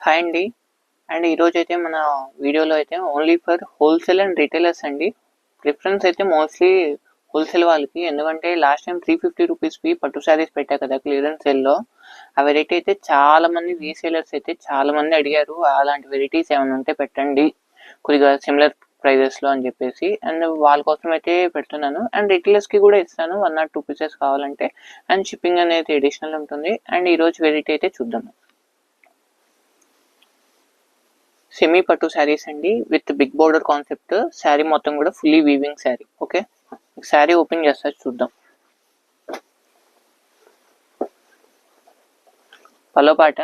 Hi అండి. And ఈరోజైతే మన వీడియోలో అయితే only for wholesale and retailers అండి. ప్రిఫరెన్స్ అయితే మోస్ట్లీ హోల్సేల్ వాళ్ళకి, ఎందుకంటే లాస్ట్ టైం 350 రూపీస్కి పట్టు శారీస్ పెట్టా కదా క్లియరెన్స్ సేల్లో. ఆ వెరైటీ అయితే చాలా మంది రీసేలర్స్ అయితే చాలా మంది అడిగారు, అలాంటి వెరైటీస్ ఏమైనా ఉంటే పెట్టండి కొద్దిగా సిమిలర్ ప్రైజెస్లో అని చెప్పేసి. అండ్ వాళ్ళ కోసం అయితే పెడుతున్నాను. అండ్ రిటైలర్స్కి కూడా ఇస్తాను 1 or 2 పీసెస్ కావాలంటే. అండ్ షిప్పింగ్ అనేది అడిషనల్ ఉంటుంది. అండ్ ఈరోజు వెరైటీ అయితే చూద్దాం. సెమీ పట్టు శారీస్ అండి, with big border concept. Sari మొత్తం కూడా fully weaving sari. Okay, sari open చేస్తా చూద్దాం. పల్లో పాట,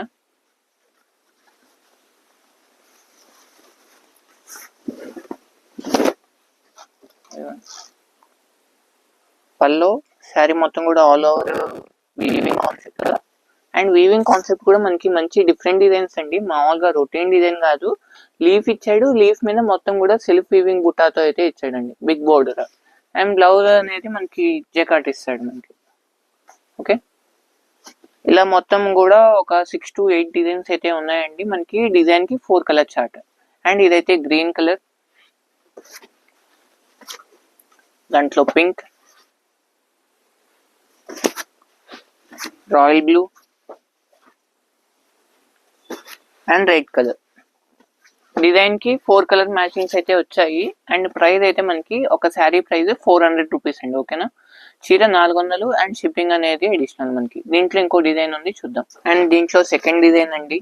పల్లో శారీ మొత్తం కూడా all over weaving concept. And weaving concept కూడా మనకి మంచి డిఫరెంట్ డిజైన్స్ అండి, మామూలుగా రొటీన్ డిజైన్ కాదు. లీఫ్ ఇచ్చాడు, లీఫ్ మీద మొత్తం కూడా సెల్ఫ్ వీవింగ్ బుట్టాతో అయితే ఇచ్చాడండి, బిగ్ బోర్డర్. అండ్ బ్లౌజ్ అనేది మనకి జకాట్ ఇస్తాడు మనకి. ఓకే, ఇలా మొత్తం కూడా ఒక 6 to 8 డిజైన్స్ అయితే ఉన్నాయండి మనకి. డిజైన్ కి 4 కలర్ చార్ట్. అండ్ ఇదైతే గ్రీన్ కలర్, దాంట్లో pink, royal blue and red colour. Design కి 4 కలర్ మ్యాచింగ్స్ అయితే వచ్చాయి. అండ్ ప్రైస్ అయితే మనకి ఒక శారీ ప్రైస్ 400 రూపీస్ అండి. ఓకేనా, చీర 400 అండ్ షిప్పింగ్ అనేది అడిషనల్ మనకి. దీంట్లో ఇంకో డిజైన్ ఉంది చూద్దాం. అండ్ దీంట్లో సెకండ్ డిజైన్ అండి.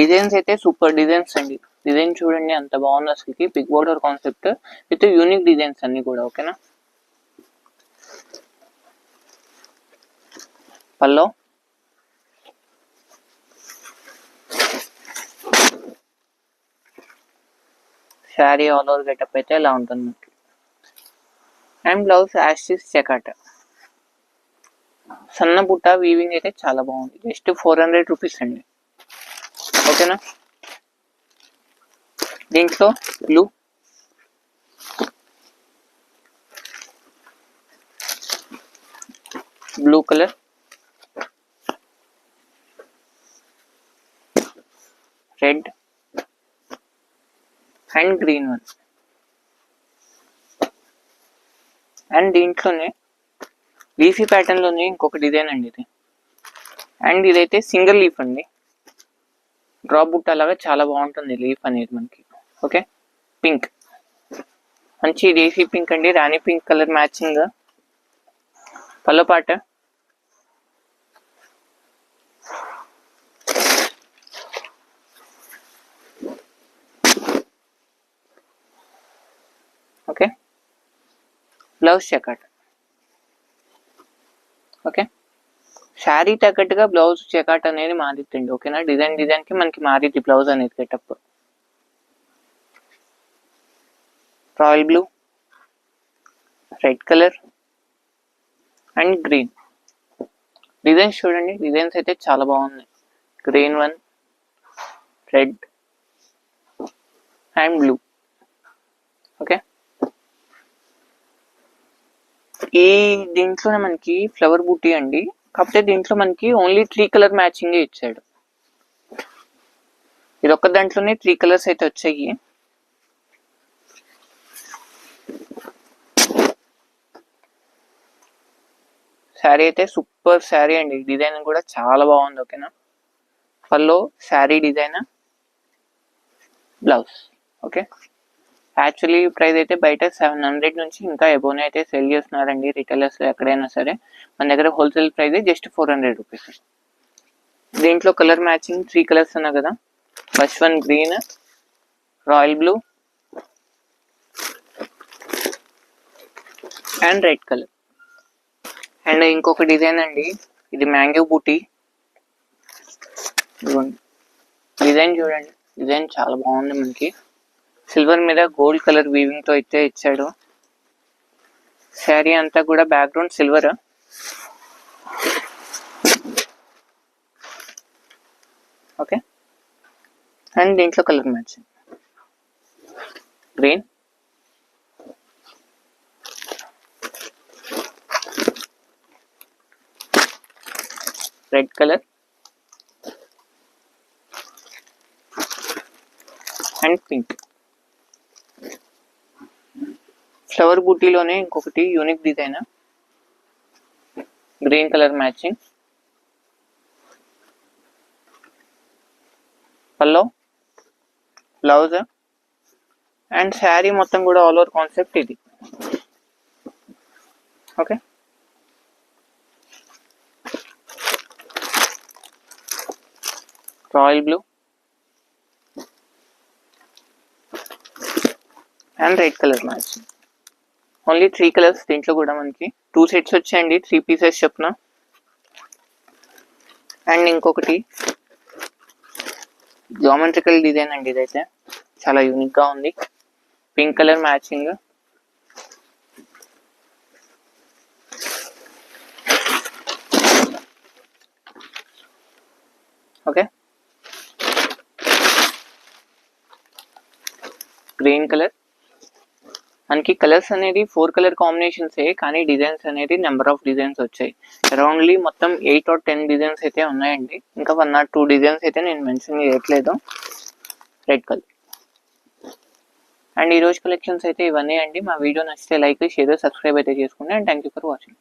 డిజైన్స్ అయితే సూపర్ డిజైన్స్ అండి. డిజైన్ చూడండి అంత బాగుంది అసలుకి, big border concept with unique designs అన్ని కూడా. ఓకేనా, పల్లో, శారీ ఆల్ ఓవర్ గెటప్ అయితే ఇలా ఉంటుంది. అండ్ బ్లౌజ్ యాషిస్ చెకాట, సన్న బుట్ట వీవింగ్ అయితే చాలా బాగుంది. జస్ట్ 400 రూపీస్ అండి. ఓకేనా, దీంట్లో blue colour, red and green one. And దీంట్లోనే లీఫీ ప్యాటర్న్ లోనే ఇంకొక డిజైన్ అండి ఇది. అండ్ ఇదైతే సింగిల్ లీఫ్ అండి, డ్రాప్ బుట్ట లాగా చాలా బాగుంటుంది లీఫ్ అనేది మనకి. ఓకే, పింక్, మంచి డేసీ పింక్ అండి, రాణి పింక్ కలర్ మ్యాచింగ్. పల్లో పాట, ఓకే, బ్లౌజ్ చెకాట్. ఓకే, శారీ తగ్గట్టుగా బ్లౌజ్ చెకాట్ అనేది మారిద్దండి. ఓకేనా, డిజైన్ కి మనకి మారిద్ది బ్లౌజ్ అనేది getup. Royal blue, red colour and green. Designs చూడండి, డిజైన్స్ అయితే చాలా బాగున్నాయి. Green one, red and blue. Okay, ఈ దీంట్లోనే మనకి ఫ్లవర్ బూటీ అండి, కాకపోతే దీంట్లో మనకి ఓన్లీ 3 కలర్ మ్యాచింగ్ ఇచ్చాడు. ఇది ఒక్క దాంట్లోనే 3 కలర్స్ అయితే వచ్చాయి. శారీ అయితే సూపర్ శారీ అండి, డిజైన్ కూడా చాలా బాగుంది. ఓకేనా, పల్లో sari design, blouse. Okay, actually price అయితే బయట 700 నుంచి ఇంకా ఎబోనే అయితే సేల్ చేస్తున్నారండి రిటైలర్స్ ఎక్కడైనా సరే. మన దగ్గర హోల్సేల్ ప్రైస్ జస్ట్ 400 రూపీస్. దీంట్లో కలర్ మ్యాచింగ్ 3 కలర్స్ ఉన్నాయి కదా. First one green, royal blue and red colour. And ఇంకొక డిజైన్ అండి, ఇది మ్యాంగో బూటీ. డిజైన్ చూడండి, డిజైన్ చాలా బాగుంది మనకి. సిల్వర్ మీద గోల్డ్ కలర్ వీవింగ్ తో అయితే ఇచ్చాడు. శారీ అంతా కూడా బ్యాక్గ్రౌండ్ సిల్వర్. ఓకే, అండ్ దీంట్లో colour match green, red colour and pink. Flower బూటీలోనే ఇంకొకటి unique design, green colour matching. Pallu, blouse and sari మొత్తం కూడా ఆల్ ఓవర్ కాన్సెప్ట్ ఇది. Okay, royal blue and red colour matching. Only 3 colours దీంట్లో కూడా మనకి 2 sets వచ్చాయండి, 3 పీసెస్ చొప్పున. అండ్ ఇంకొకటి జామెట్రికల్ డిజైన్ అండి, ఇదైతే చాలా యూనిక్ గా ఉంది. Pink colour matching. Okay, green colour. మనకి కలర్స్ అనేది 4 కలర్ కాంబినేషన్స్, కానీ డిజైన్స్ అనేది నెంబర్ ఆఫ్ డిజైన్స్ వచ్చాయి. అరౌండ్లీ మొత్తం 8 or 10 డిజైన్స్ అయితే ఉన్నాయండి. ఇంకా 1 or 2 డిజైన్స్ అయితే నేను మెన్షన్ చేయట్లేదు. Red colour. అండ్ ఈరోజు కలెక్షన్స్ అయితే ఇవన్నీ అండి. మా వీడియో నచ్చితే లైక్, షేర్, సబ్స్క్రైబ్ అయితే చేసుకోండి. And thank you for watching.